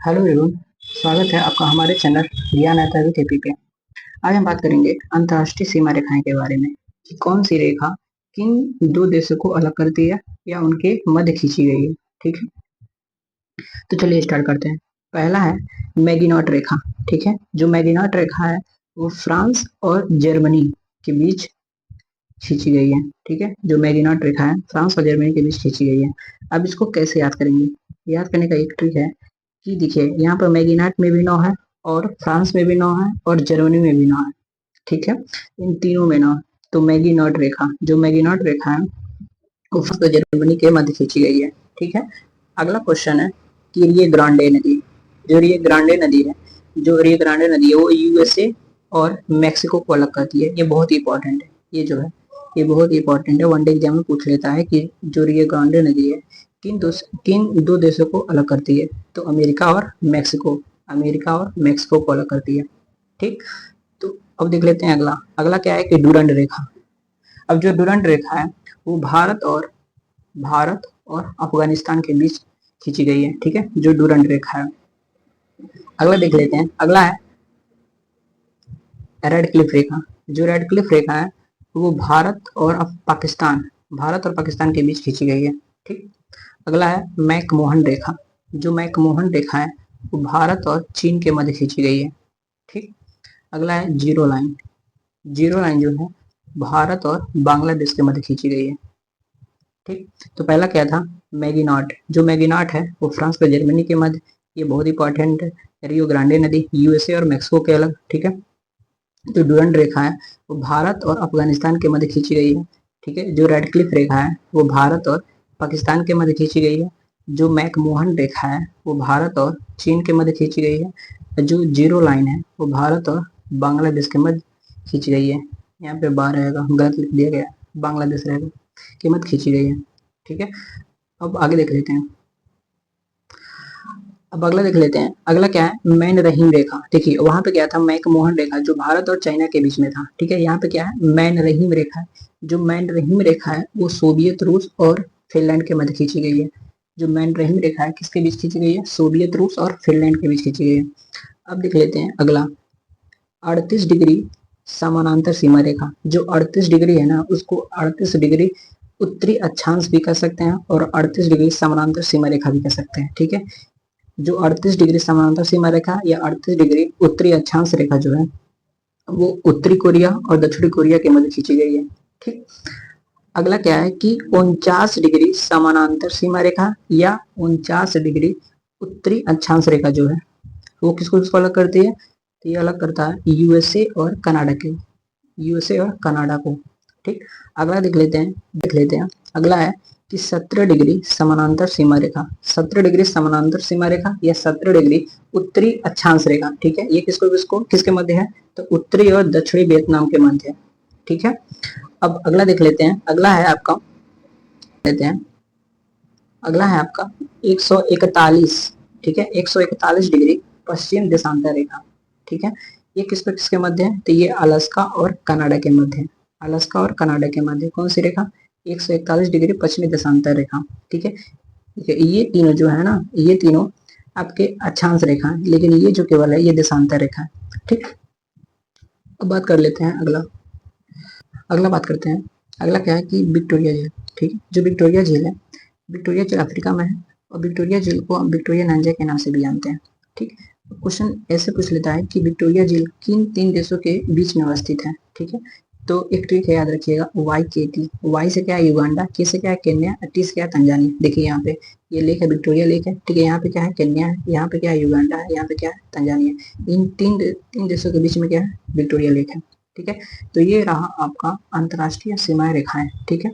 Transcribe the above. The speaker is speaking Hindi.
हेलो एवरीवन, स्वागत है आपका हमारे चैनल ज्ञान आता है टीपी पे। आज हम बात करेंगे अंतर्राष्ट्रीय सीमा रेखाएं के बारे में कि कौन सी रेखा किन दो देशों को अलग करती है या उनके मध्य खींची गई है। ठीक है, तो चलिए स्टार्ट करते हैं। पहला है मैगिनॉट रेखा। ठीक है, जो मैगिनॉट रेखा है वो फ्रांस और जर्मनी के बीच खींची गई है। ठीक है, जो मैगिनॉट रेखा है फ्रांस और जर्मनी के बीच खींची गई है। अब इसको कैसे याद करेंगे? याद करने का एक ट्रिक है कि देखिए यहाँ पर मैगिनाट में भी 9 है और फ्रांस में भी 9 है और जर्मनी में भी 9 है। ठीक है, इन तीनों में 9 है। तो मैगिनॉट रेखा, जो मैगिनॉट रेखा है वो फ्रांस और जर्मनी के मध्य खींची गई है। ठीक है, अगला क्वेश्चन है कि रियो ग्रांडे नदी, जो रियो ग्रांडे नदी है, जो रियो ग्रांडे नदी है वो यूएसए और मैक्सिको को अलग करती है। ये बहुत ही इंपॉर्टेंट है, ये जो है ये बहुत ही इंपॉर्टेंट है। वनडे एग्जाम में पूछ लेता है कि जो रियो ग्रांडे नदी है किन दो देशों को अलग करती है? तो अमेरिका और मैक्सिको, अमेरिका और मैक्सिको को अलग करती है। ठीक, तो अब देख लेते हैं अगला। अगला क्या है कि डूरंड रेखा। अब जो डूरंड रेखा है वो भारत और अफगानिस्तान के बीच खींची गई है। ठीक है, जो डूरंड रेखा है। अगला देख लेते हैं। अगला है रेड क्लिफ रेखा। जो रेड क्लिफ रेखा है वो भारत और पाकिस्तान के बीच खींची गई है। ठीक, अगला है मैकमोहन रेखा। जो मैकमोहन रेखा है वो भारत और चीन के मध्य खींची गई है। ठीक, अगला है जीरो लाइन। जीरो लाइन जो है भारत और बांग्लादेश के मध्य खींची गई है। ठीक, तो पहला क्या था? मैगिनॉट। जो मैगिनॉट है वो फ्रांस और जर्मनी के मध्य, ये बहुत इंपॉर्टेंट है। रियो ग्रांडे नदी यूएसए और मैक्सिको के अलग। ठीक है, जो डूरंड रेखा है वो भारत और अफगानिस्तान के मध्य खींची गई है। ठीक है, जो रेड क्लिफ रेखा है वो भारत और पाकिस्तान के मध्य खींची गई है। जो मैकमोहन रेखा है वो भारत और चीन के मध्य खींची गई है। जो जीरो लाइन है वो भारत और बांग्लादेश के मध्य खींची गई है। यहाँ पे बार रहेगा, गलत लिख दिया गया, बांग्लादेश रहेगा, के मध्य खींची गई है। ठीक है, अब आगे देख लेते हैं। अब अगला देख लेते हैं। अगला क्या है? मैन रहीम रेखा। देखिए वहां पे क्या था? मैकमोहन रेखा जो भारत और चाइना के बीच में था। ठीक है, यहाँ पे क्या है? मैन रहीम रेखा है। जो मैन रहीम रेखा है वो सोवियत रूस और फिनलैंड के मध्य खींची गई है। जो मैन रहीम रेखा है किसके बीच खींची गई है? सोवियत रूस और फिनलैंड के बीच खींची गई है। अब देख लेते हैं अगला 38 डिग्री समानांतर सीमा रेखा। जो 38 डिग्री है ना उसको 38 डिग्री उत्तरी अक्षांश भी कह सकते हैं और 38 डिग्री समानांतर सीमा रेखा भी कह सकते हैं। ठीक है, जो 38 डिग्री समानांतर सीमा रेखा या 38 डिग्री उत्तरी अक्षांश रेखा जो है वो उत्तरी कोरिया और दक्षिणी कोरिया के मध्य खींची गई है। ठीक, अगला क्या है कि 49 डिग्री समानांतर सीमा रेखा या 49 डिग्री उत्तरी अक्षांश रेखा जो है वो किसको अलग करती है? तो ये अलग करता है यूएसए और कनाडा के, यूएसए और कनाडा को। ठीक, अगला देख लेते हैं। अगला है कि 17 डिग्री समानांतर सीमा रेखा। 17 डिग्री समानांतर सीमा रेखा या 17 डिग्री उत्तरी अक्षांश रेखा। ठीक है, ये किसको किसके मध्य है? तो उत्तरी और दक्षिणी वियतनाम के मध्य है। ठीक है, अब अगला देख लेते हैं। अगला है आपका लेते हैं अगला है आपका 141। ठीक है, 141 डिग्री पश्चिम देशांतर रेखा। ठीक है, ये किसके मध्य है? तो ये अलास्का और कनाडा के मध्य है। अलास्का और कनाडा के मध्य कौन सी रेखा? 141 डिग्री पश्चिमी देशांतर रेखा। ठीक है, ये तीनों जो है ना, ये तीनों आपके अक्षांश रेखा है, लेकिन ये जो केवल है ये देशांतर रेखा है। ठीक, अब बात कर लेते हैं अगला बात करते हैं। अगला क्या है कि विक्टोरिया झील। ठीक है, जो विक्टोरिया झील है, विक्टोरिया झील अफ्रीका में है और विक्टोरिया झील को हम विक्टोरिया नांजा के नाम से भी जानते हैं। ठीक, क्वेश्चन ऐसे पूछ लेता है कि विक्टोरिया झील किन 3 देशों के बीच में अवस्थित है? ठीक है, तो एक ट्रिक है, याद रखिएगा, वाई के टी। वाई से क्या है? युगांडा, के से क्या है? केन्या, टी से क्या है? तंजानिया। देखिए यहाँ पे ये लेक है, विक्टोरिया लेक है। ठीक है, यहाँ पे क्या है? केन्या है, यहाँ पे क्या है? युगांडा है, यहाँ पे क्या है? तंजानिया। इन तीन देशों के बीच में क्या है? विक्टोरिया लेक है। ठीक है, तो ये रहा आपका अंतरराष्ट्रीय सीमाएं रेखाएं। ठीक है,